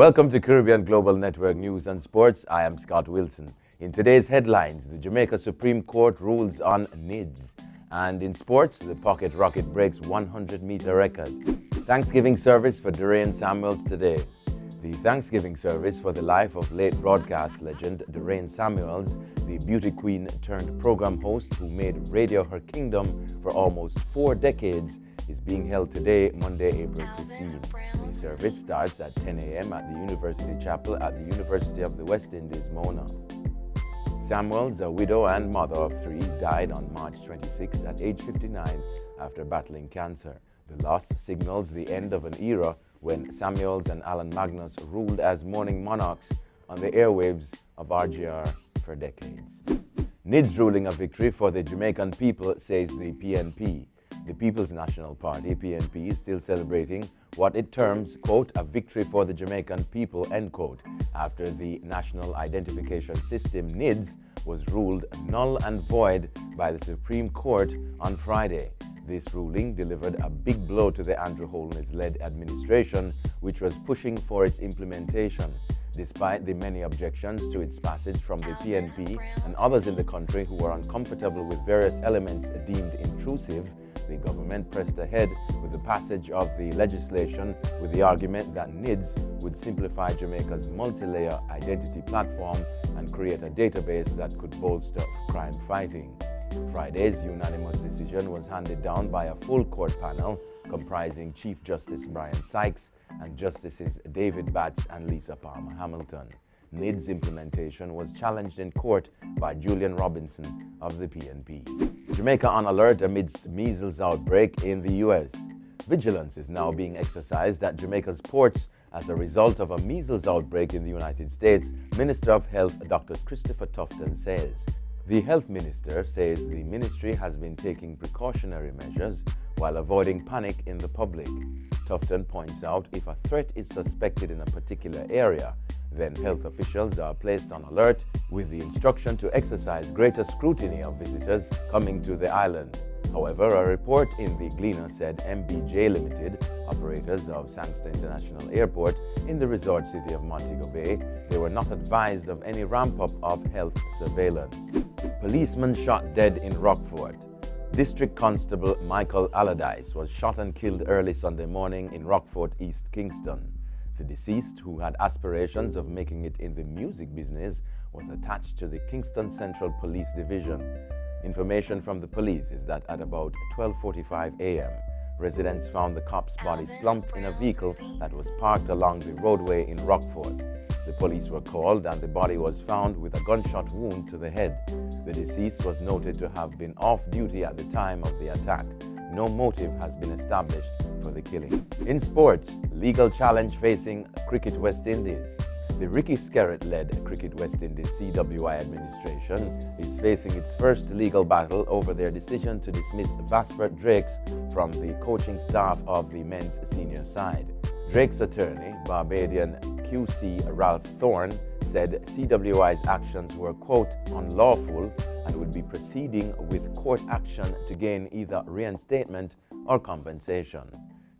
Welcome to Caribbean Global Network News and Sports. I am Scott Wilson. In today's headlines, the Jamaica Supreme Court rules on NIDS. And in sports, the pocket rocket breaks 100-meter record. Thanksgiving service for Dorraine Samuels today. The Thanksgiving service for the life of late broadcast legend Dorraine Samuels, the beauty queen turned program host who made radio her kingdom for almost 4 decades, is being held today, Monday, April 15. The service starts at 10 a.m. at the University Chapel at the University of the West Indies, Mona. Samuels, a widow and mother of 3, died on March 26 at age 59 after battling cancer. The loss signals the end of an era when Samuels and Alan Magnus ruled as morning monarchs on the airwaves of RGR for decades. NIDS ruling a victory for the Jamaican people, says the PNP. The People's National Party, PNP, is still celebrating what it terms, quote, a victory for the Jamaican people, end quote, after the National Identification System, NIDS, was ruled null and void by the Supreme Court on Friday. This ruling delivered a big blow to the Andrew Holness-led administration, which was pushing for its implementation. Despite the many objections to its passage from the PNP and others in the country who were uncomfortable with various elements deemed intrusive, the government pressed ahead with the passage of the legislation with the argument that NIDS would simplify Jamaica's multi-layer identity platform and create a database that could bolster crime fighting. Friday's unanimous decision was handed down by a full court panel comprising Chief Justice Brian Sykes and Justices David Batts and Lisa Palmer Hamilton. NIDS implementation was challenged in court by Julian Robinson of the PNP. Jamaica on alert amidst measles outbreak in the U.S. Vigilance is now being exercised at Jamaica's ports as a result of a measles outbreak in the United States, Minister of Health Dr. Christopher Tufton says. The health minister says the ministry has been taking precautionary measures while avoiding panic in the public. Tufton points out if a threat is suspected in a particular area, then health officials are placed on alert with the instruction to exercise greater scrutiny of visitors coming to the island. However, a report in the Gleaner said MBJ Limited, operators of Sangster International Airport in the resort city of Montego Bay, they were not advised of any ramp-up of health surveillance. Policeman shot dead in Rockfort. District Constable Michael Allardyce was shot and killed early Sunday morning in Rockfort, East Kingston. The deceased, who had aspirations of making it in the music business, was attached to the Kingston Central Police Division. Information from the police is that at about 12:45 a.m., residents found the cop's body slumped in a vehicle that was parked along the roadway in Rockfort. The police were called and the body was found with a gunshot wound to the head. The deceased was noted to have been off duty at the time of the attack. No motive has been established for the killing. In sports, legal challenge facing Cricket West Indies. The Ricky Skerritt-led Cricket West Indies CWI administration is facing its first legal battle over their decision to dismiss Vasper Drakes from the coaching staff of the men's senior side. Drake's attorney, Barbadian QC Ralph Thorne, said CWI's actions were, quote, unlawful and would be proceeding with court action to gain either reinstatement or compensation.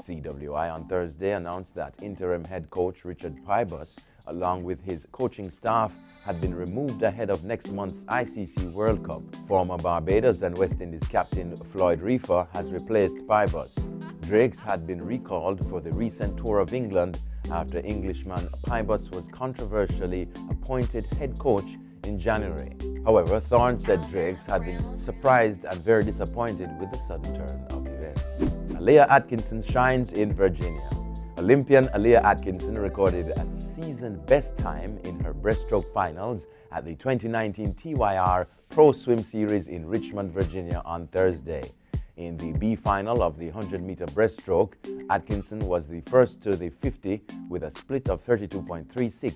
CWI on Thursday announced that interim head coach Richard Pybus, along with his coaching staff, had been removed ahead of next month's ICC World Cup. Former Barbados and West Indies captain Floyd Reefer has replaced Pybus. Drakes had been recalled for the recent tour of England after Englishman Pybus was controversially appointed head coach in January. However, Thorne said Drakes had been surprised and very disappointed with the sudden turn of events. Alia Atkinson shines in Virginia. Olympian Alia Atkinson recorded a season best time in her breaststroke finals at the 2019 TYR Pro Swim Series in Richmond, Virginia on Thursday. In the B final of the 100-meter breaststroke, Atkinson was the first to the 50 with a split of 32.36.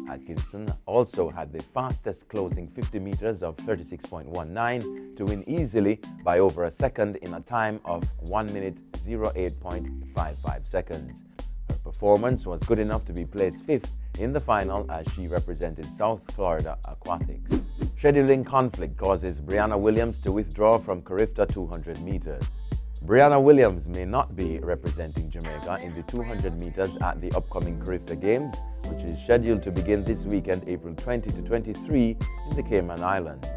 Atkinson also had the fastest closing 50 meters of 36.19 to win easily by over a second in a time of 1 minute 08.55 seconds. Her performance was good enough to be placed 5th in the final as she represented South Florida Aquatics. Scheduling conflict causes Briana Williams to withdraw from Carifta 200 meters. Brianna Williams may not be representing Jamaica in the 200 meters at the upcoming Carifta Games which is scheduled to begin this weekend, April 20 to 23, in the Cayman Islands.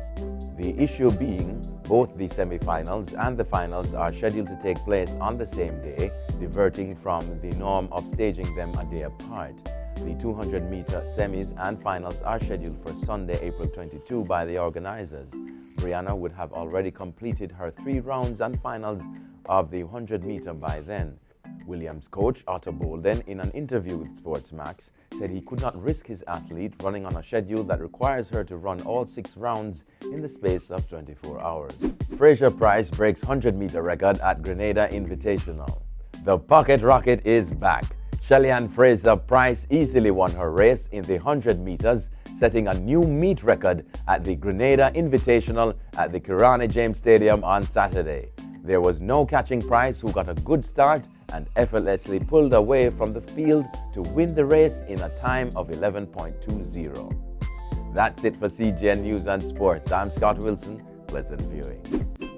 The issue being, both the semi-finals and the finals are scheduled to take place on the same day, diverting from the norm of staging them a day apart. The 200-meter semis and finals are scheduled for Sunday, April 22 by the organizers. Brianna would have already completed her 3 rounds and finals of the 100-meter by then. Williams' coach, Otto Bolden, in an interview with Sportsmax, said he could not risk his athlete running on a schedule that requires her to run all 6 rounds in the space of 24 hours. Fraser-Pryce breaks 100-meter record at Grenada Invitational. The Pocket Rocket is back. Shelly Ann Fraser Price easily won her race in the 100 meters, setting a new meet record at the Grenada Invitational at the Kirani James Stadium on Saturday. There was no catching Price, who got a good start and effortlessly pulled away from the field to win the race in a time of 11.20. That's it for CGN News and Sports. I'm Scott Wilson. Pleasant viewing.